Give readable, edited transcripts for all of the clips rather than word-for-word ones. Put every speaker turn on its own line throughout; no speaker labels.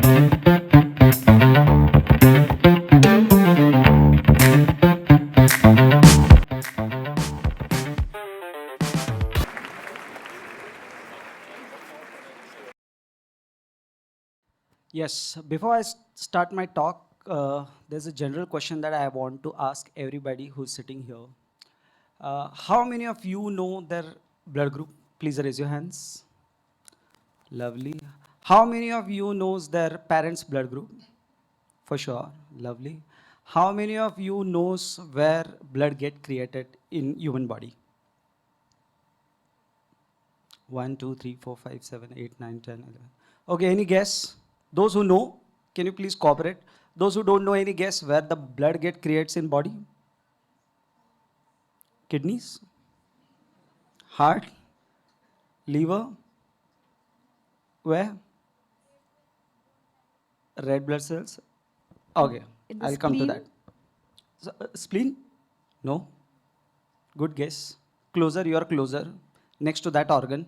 Yes, before I start my talk, there's a general question that I want to ask everybody who's sitting here. How many of you know their blood group? Please raise your hands. Lovely. How many of you knows their parents' blood group? For sure. Lovely. How many of you knows where blood get created in human body? 1, 2, 3, 4, 5, 7, 8, 9, 10, 11. Okay, any guess? Those who know, can you please cooperate? Those who don't know, any guess where the blood get creates in body? Kidneys, heart, liver, where? Red blood cells. Okay,
In the
I'll come to
spleen?
that. So, spleen? No. Good guess. Closer, you are closer. Next to that organ.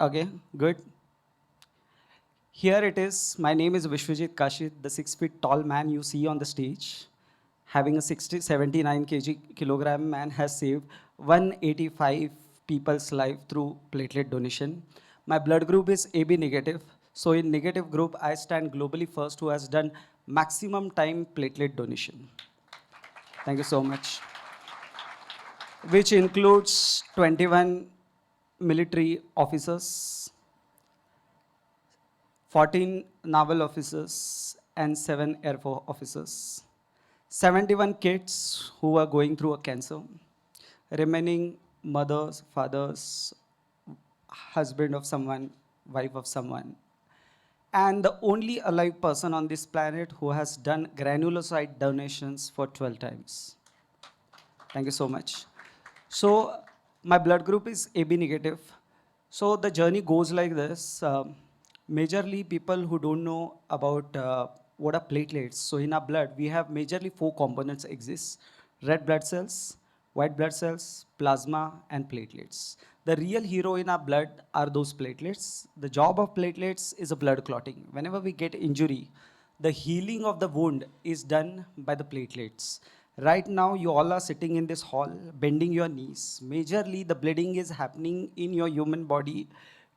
Okay, good. Here it is. My name is Veeshwajeet Kashid, the 6 feet tall man you see on the stage. Having a 79 kilogram man has saved 185 people's life through platelet donation. My blood group is AB negative. So in negative group, I stand globally first who has done maximum time platelet donation. Thank you so much. Which includes 21 military officers, 14 naval officers, and 7 Air Force officers. 71 kids who are going through a cancer, remaining mothers, fathers, husband of someone, wife of someone, and the only alive person on this planet who has done granulocyte donations for 12 times. Thank you so much. So my blood group is AB negative. So the journey goes like this. Majorly people who don't know about what are platelets. So in our blood, we have majorly 4 components exist. Red blood cells, white blood cells, plasma, and platelets. The real hero in our blood are those platelets. The job of platelets is a blood clotting. Whenever we get injury, the healing of the wound is done by the platelets. Right now, you all are sitting in this hall, bending your knees. Majorly, the bleeding is happening in your human body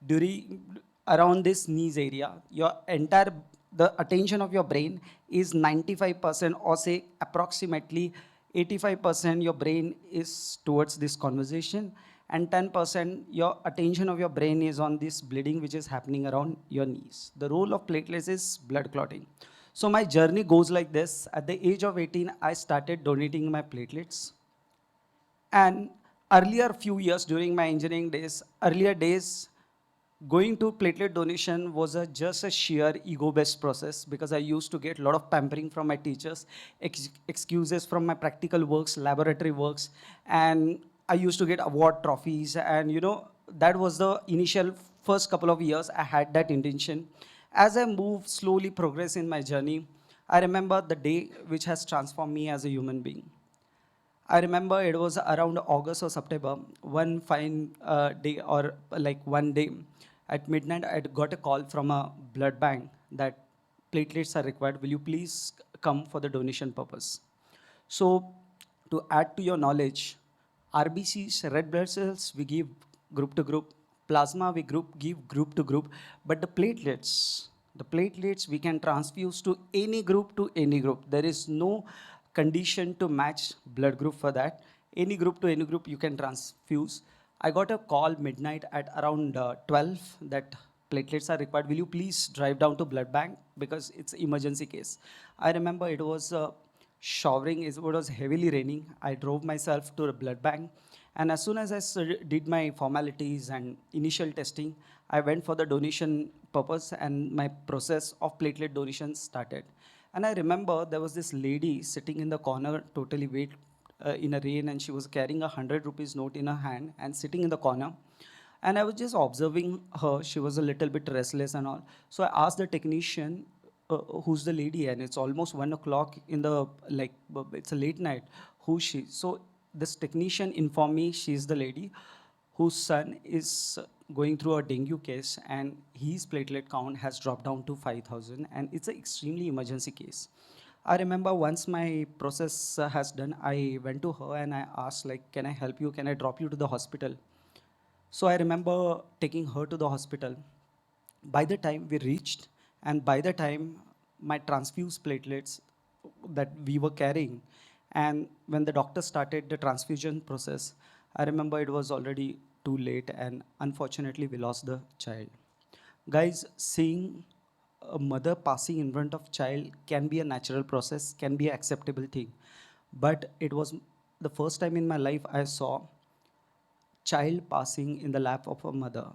during around this knees area. Your entire the attention of your brain is 95%, or say approximately 85% your brain is towards this conversation, and 10% your attention of your brain is on this bleeding which is happening around your knees. The role of platelets is blood clotting. So my journey goes like this. At the age of 18, I started donating my platelets. And earlier few years during my engineering days, earlier days, going to platelet donation was just a sheer ego-based process because I used to get a lot of pampering from my teachers, excuses from my practical works, laboratory works, and I used to get award trophies. And that was the initial first couple of years I had that intention. As I move slowly progress in my journey, I remember the day which has transformed me as a human being. I remember it was around August or September, one fine day or like one day at midnight, I got a call from a blood bank that platelets are required. Will you please come for the donation purpose? So to add to your knowledge, RBCs, red blood cells, we give group to group. Plasma, we give group to group. But the platelets we can transfuse to any group. There is no condition to match blood group for that. Any group to any group you can transfuse. I got a call midnight at around 12 that platelets are required. Will you please drive down to blood bank because it's emergency case. I remember it was showering, it was heavily raining. I drove myself to the blood bank, and as soon as I did my formalities and initial testing, I went for the donation purpose, and my process of platelet donation started. And I remember there was this lady sitting in the corner, totally wet in a rain, and she was carrying a 100 rupees note in her hand and sitting in the corner. And I was just observing her. She was a little bit restless and all. So I asked the technician, who's the lady? And it's almost 1 o'clock in the, like, it's a late night. Who's she? So this technician informed me she's the lady whose son is going through a dengue case, and his platelet count has dropped down to 5,000, and it's an extremely emergency case. I remember once my process has done, I went to her and I asked, like, can I help you? Can I drop you to the hospital? So I remember taking her to the hospital. By the time we reached, and by the time my transfused platelets that we were carrying, and when the doctor started the transfusion process, I remember it was already too late, and unfortunately, we lost the child. Guys, seeing a mother passing in front of child can be a natural process, can be an acceptable thing. But it was the first time in my life I saw child passing in the lap of a mother.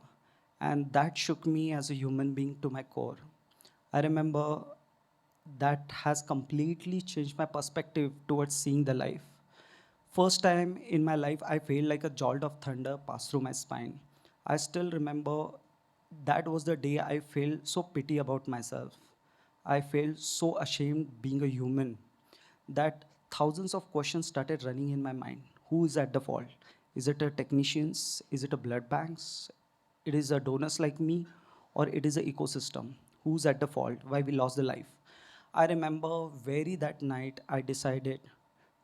And that shook me as a human being to my core. I remember that has completely changed my perspective towards seeing the life. First time in my life, I felt like a jolt of thunder pass through my spine. I still remember that was the day I felt so pity about myself. I felt so ashamed being a human that thousands of questions started running in my mind. Who is at the fault? Is it a technicians? Is it a blood banks? It is a donors like me, or it is an ecosystem? Who's at the fault? Why we lost the life? I remember very that night I decided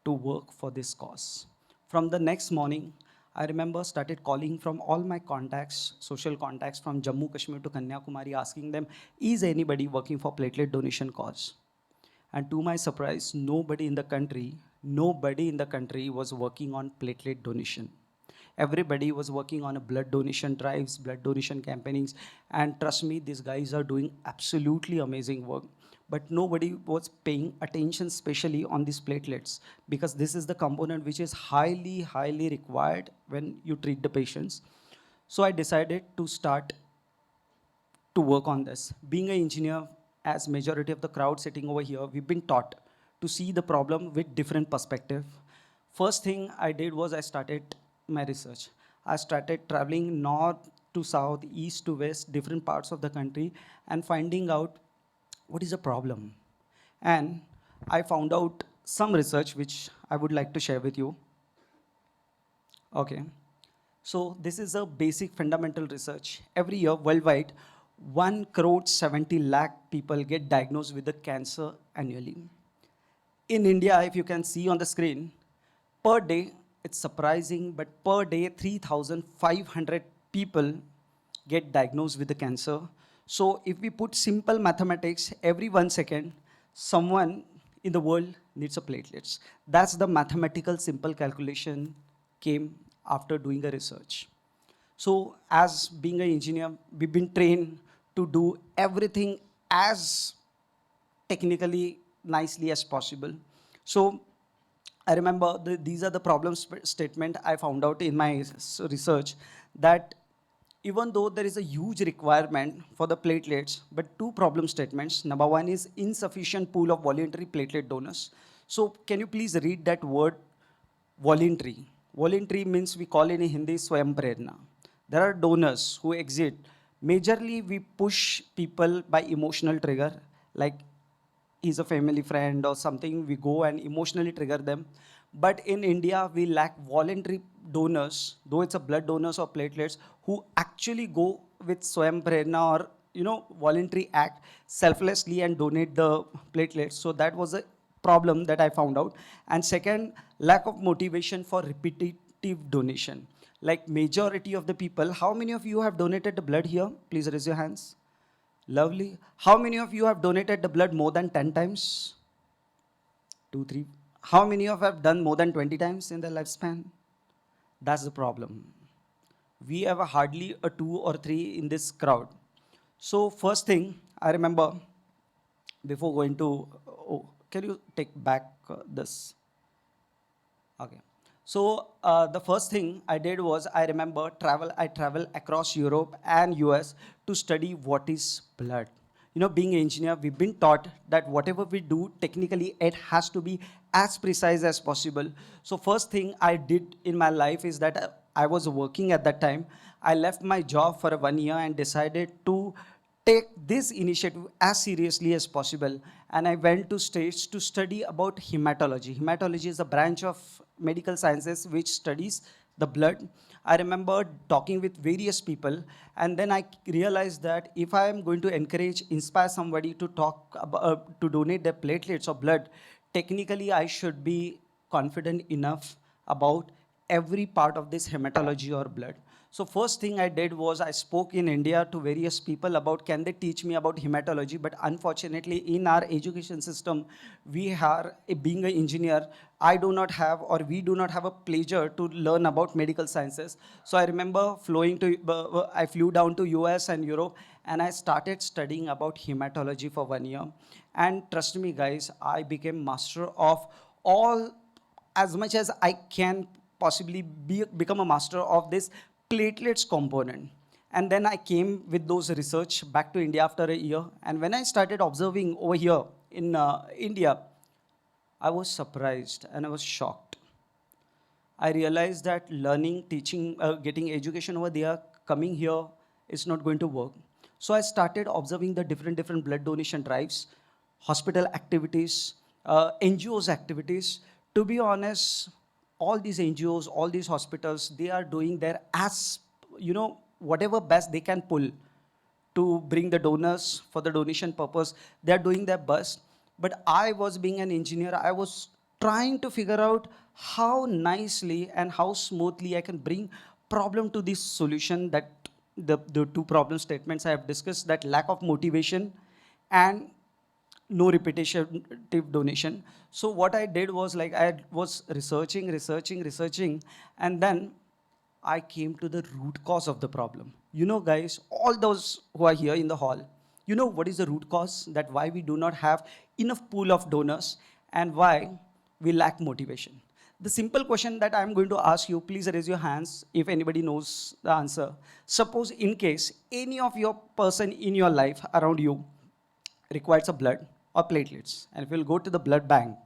to work for this cause. From the next morning, I remember started calling from all my contacts, social contacts from Jammu Kashmir to Kanyakumari, asking them, is anybody working for platelet donation cause? And to my surprise, nobody in the country was working on platelet donation. Everybody was working on a blood donation drives, blood donation campaignings, and trust me, these guys are doing absolutely amazing work. But nobody was paying attention, especially on these platelets, because this is the component which is highly, highly required when you treat the patients. So I decided to start to work on this. Being an engineer, as majority of the crowd sitting over here, we've been taught to see the problem with different perspective. First thing I did was I started my research. I started traveling north to south, east to west, different parts of the country, and finding out what is the problem. And I found out some research which I would like to share with you. Okay. So this is a basic fundamental research. Every year worldwide, 1 crore 70 lakh people get diagnosed with the cancer annually. In India, if you can see on the screen, per day, it's surprising, but per day, 3,500 people get diagnosed with the cancer. So if we put simple mathematics, every 1 second, someone in the world needs a platelets. That's the mathematical simple calculation came after doing a research. So as being an engineer, we've been trained to do everything as technically nicely as possible. So I remember these are the problem statement I found out in my research, that even though there is a huge requirement for the platelets, but two problem statements. Number one is insufficient pool of voluntary platelet donors. So can you please read that word voluntary? Voluntary means we call in Hindi Swayam Prerna. There are donors who exist. Majorly we push people by emotional trigger, like he's a family friend or something, we go and emotionally trigger them. But in India, we lack voluntary donors, though it's a blood donors or platelets, who actually go with Swayam Prerna or voluntary act selflessly and donate the platelets. So that was a problem that I found out. And second, lack of motivation for repetitive donation. Like majority of the people, how many of you have donated the blood here? Please raise your hands. Lovely. How many of you have donated the blood more than 10 times? 2, 3. How many of you have done more than 20 times in their lifespan? That's the problem. We have hardly a 2 or 3 in this crowd. So first thing, I remember, before going to, can you take back this? Okay. So the first thing I did was, I remember I traveled across Europe and US to study what is blood. Being an engineer, we've been taught that whatever we do, technically, it has to be as precise as possible. So first thing I did in my life is that I was working at that time. I left my job for 1 year and decided to take this initiative as seriously as possible. And I went to States to study about hematology. Hematology is a branch of medical sciences which studies the blood. I remember talking with various people, and then I realized that if I am going to encourage, inspire somebody to talk about, to donate their platelets or blood, technically I should be confident enough about every part of this hematology or blood. So first thing I did was I spoke in India to various people about can they teach me about hematology, but unfortunately in our education system, we are, being an engineer, I do not have or we do not have a pleasure to learn about medical sciences. So I remember I flew down to US and Europe and I started studying about hematology for 1 year. And trust me guys, I became master of all as much as I can possibly become a master of this platelets component. And then I came with those research back to India after a year. And when I started observing over here in India, I was surprised and I was shocked. I realized that learning, teaching, getting education over there, coming here is not going to work. So I started observing the different blood donation drives, hospital activities, NGOs activities. To be honest, all these NGOs, all these hospitals, they are doing their as, whatever best they can pull to bring the donors for the donation purpose. They're doing their best. But I was being an engineer, I was trying to figure out how nicely and how smoothly I can bring problem to this solution that the two problem statements I have discussed, that lack of motivation and no repetitive donation. So what I did was like I was researching, and then I came to the root cause of the problem. You know, guys, all those who are here in the hall, you know what is the root cause that why we do not have enough pool of donors and why we lack motivation. The simple question that I'm going to ask you, please raise your hands if anybody knows the answer. Suppose in case any of your person in your life around you requires a blood or platelets, and if you'll go to the blood bank,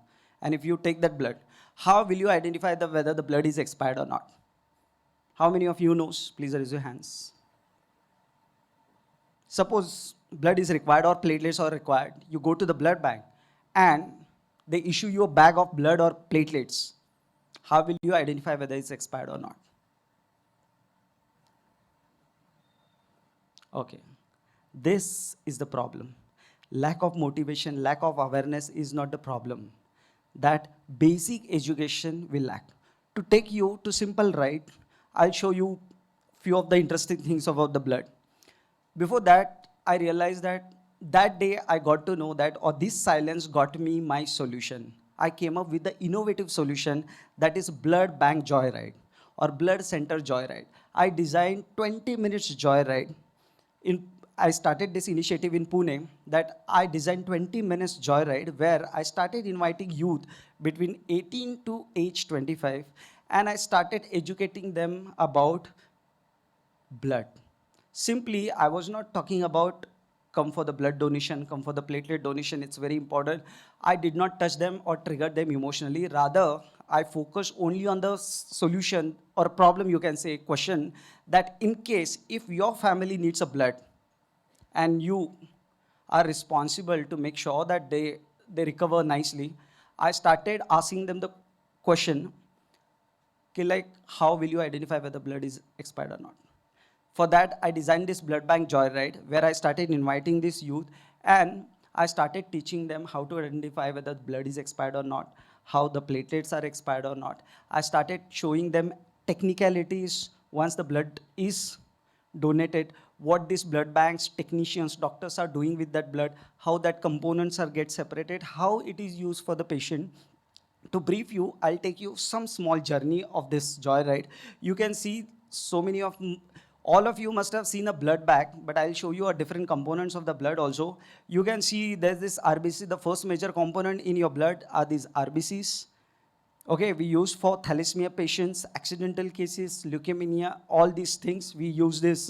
and if you take that blood, how will you identify whether the blood is expired or not? How many of you knows? Please raise your hands. Suppose blood is required or platelets are required. You go to the blood bank and they issue you a bag of blood or platelets. How will you identify whether it's expired or not? Okay. This is the problem. Lack of motivation, lack of awareness is not the problem. That basic education will lack. To take you to simple right, I'll show you few of the interesting things about the blood. Before that, I realized that that day I got to know that, or this silence got me my solution. I came up with the innovative solution that is blood bank joyride or blood center joyride. I designed 20 minutes joyride. I started this initiative in Pune that I designed 20 minutes joyride where I started inviting youth between 18 to age 25 and I started educating them about blood. Simply, I was not talking about come for the blood donation, come for the platelet donation, it's very important. I did not touch them or trigger them emotionally. Rather, I focused only on the solution or problem, you can say, question that in case if your family needs a blood and you are responsible to make sure that they recover nicely, I started asking them the question, like, how will you identify whether blood is expired or not? For that, I designed this blood bank joyride where I started inviting this youth and I started teaching them how to identify whether blood is expired or not, how the platelets are expired or not. I started showing them technicalities once the blood is donated, what these blood banks, technicians, doctors are doing with that blood, how that components are get separated, how it is used for the patient. To brief you, I'll take you some small journey of this joyride. You can see so many of all of you must have seen a blood bag, but I'll show you a different components of the blood also. You can see there's this RBC. The first major component in your blood are these RBCs. Okay, we use for thalassemia patients, accidental cases, leukemia, all these things. We use this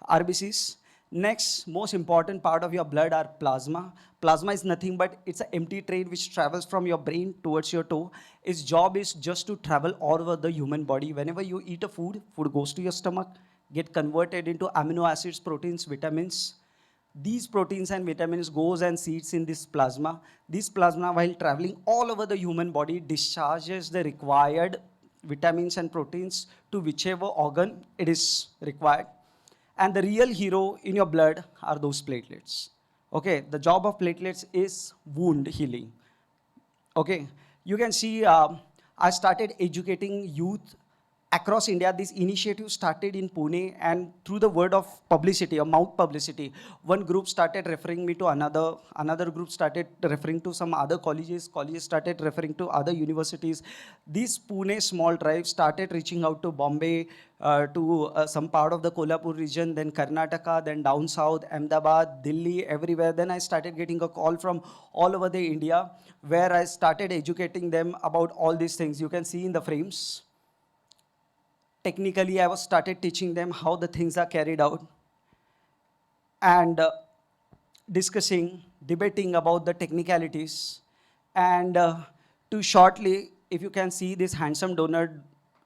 RBCs. Next, most important part of your blood are plasma. Plasma is nothing but it's an empty train which travels from your brain towards your toe. Its job is just to travel all over the human body. Whenever you eat a food, food goes to your stomach, get converted into amino acids, proteins, vitamins. These proteins and vitamins goes and sits in this plasma. This plasma, while traveling all over the human body, discharges the required vitamins and proteins to whichever organ it is required. And the real hero in your blood are those platelets. Okay, the job of platelets is wound healing. Okay, you can see I started educating youth across India. This initiative started in Pune, and through the word of publicity or mouth publicity, one group started referring me to another group started referring to some other colleges started referring to other universities. This Pune small tribe started reaching out to Bombay, to some part of the Kolhapur region, then Karnataka, then down south, Ahmedabad, Delhi, everywhere. Then I started getting a call from all over the India, where I started educating them about all these things. You can see in the frames. Technically, I was started teaching them how the things are carried out, and discussing, debating about the technicalities. And to shortly, if you can see this handsome donor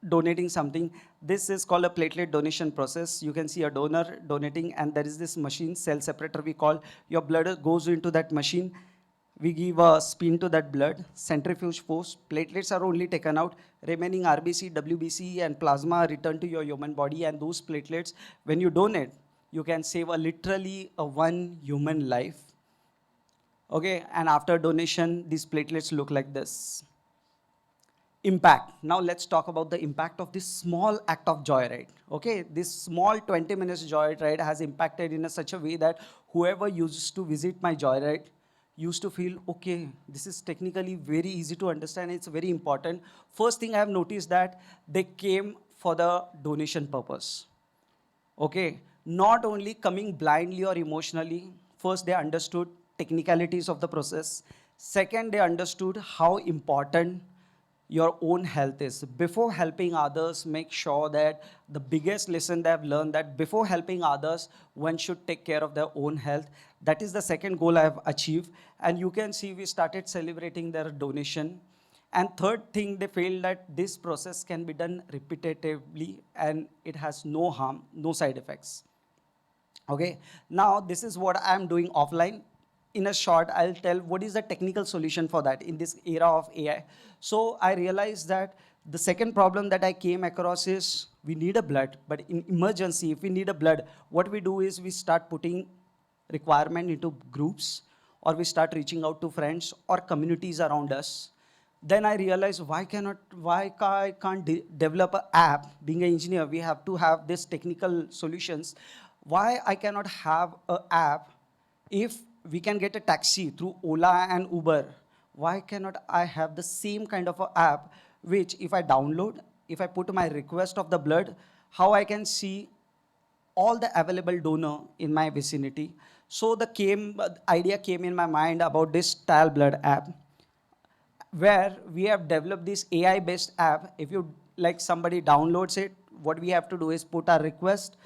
donating something, this is called a platelet donation process. You can see a donor donating, and there is this machine, cell separator we call. Your blood goes into that machine. We give a spin to that blood, centrifuge force, platelets are only taken out, remaining RBC, WBC, and plasma are returned to your human body, and those platelets, when you donate, you can save literally a one human life. Okay, and after donation, these platelets look like this. Impact. Now let's talk about the impact of this small act of joyride. Okay, this small 20 minutes joyride has impacted in such a way that whoever used to visit my joyride used to feel, okay, this is technically very easy to understand, it's very important. First thing I have noticed that they came for the donation purpose. Okay, not only coming blindly or emotionally, first they understood technicalities of the process. Second, they understood how important your own health is. Before helping others, make sure that the biggest lesson they have learned, that before helping others, one should take care of their own health. That is the second goal I have achieved. And you can see we started celebrating their donation. And third thing, they feel that this process can be done repetitively and it has no harm, no side effects. Okay, now this is what I'm doing offline. In a short, I'll tell what is the technical solution for that in this era of AI. So I realized that the second problem that I came across is we need a blood, but in emergency, if we need a blood, what we do is we start putting requirement into groups, or we start reaching out to friends or communities around us. Then I realized why I can't develop an app. Being an engineer, we have to have this technical solutions. Why I cannot have an app if we can get a taxi through Ola and Uber? Why cannot I have the same kind of an app which if I download, if I put my request of the blood, how I can see all the available donor in my vicinity? So the idea came in my mind about this Tile Blood app, where we have developed this AI-based app. If you like somebody downloads it, what we have to do is put our request.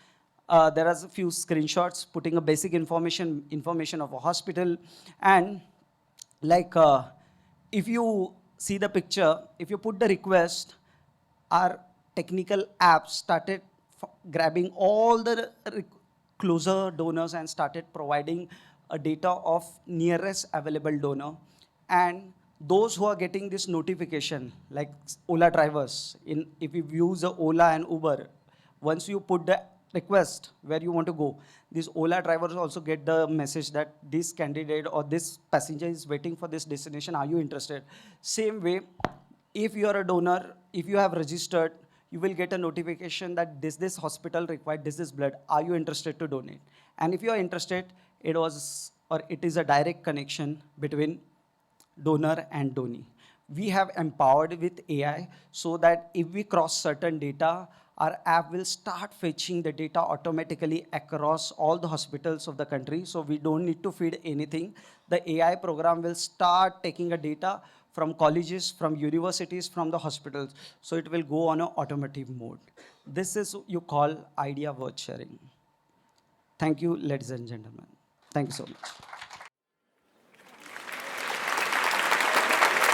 There are a few screenshots putting a basic information of a hospital, and like if you see the picture, if you put the request, our technical app started grabbing all the closer donors and started providing a data of nearest available donor. And those who are getting this notification, like Ola drivers, if you use the Ola and Uber, once you put the request where you want to go, these Ola drivers also get the message that this candidate or this passenger is waiting for this destination. Are you interested? Same way, if you are a donor, if you have registered, you will get a notification that this hospital required this blood. Are you interested to donate? And if you are interested, it is a direct connection between donor and donee. We have empowered with AI so that if we cross certain data, our app will start fetching the data automatically across all the hospitals of the country. So we don't need to feed anything. The AI program will start taking a data from colleges, from universities, from the hospitals. So it will go on an automotive mode. This is you call idea worth sharing. Thank you, ladies and gentlemen. Thank you so much.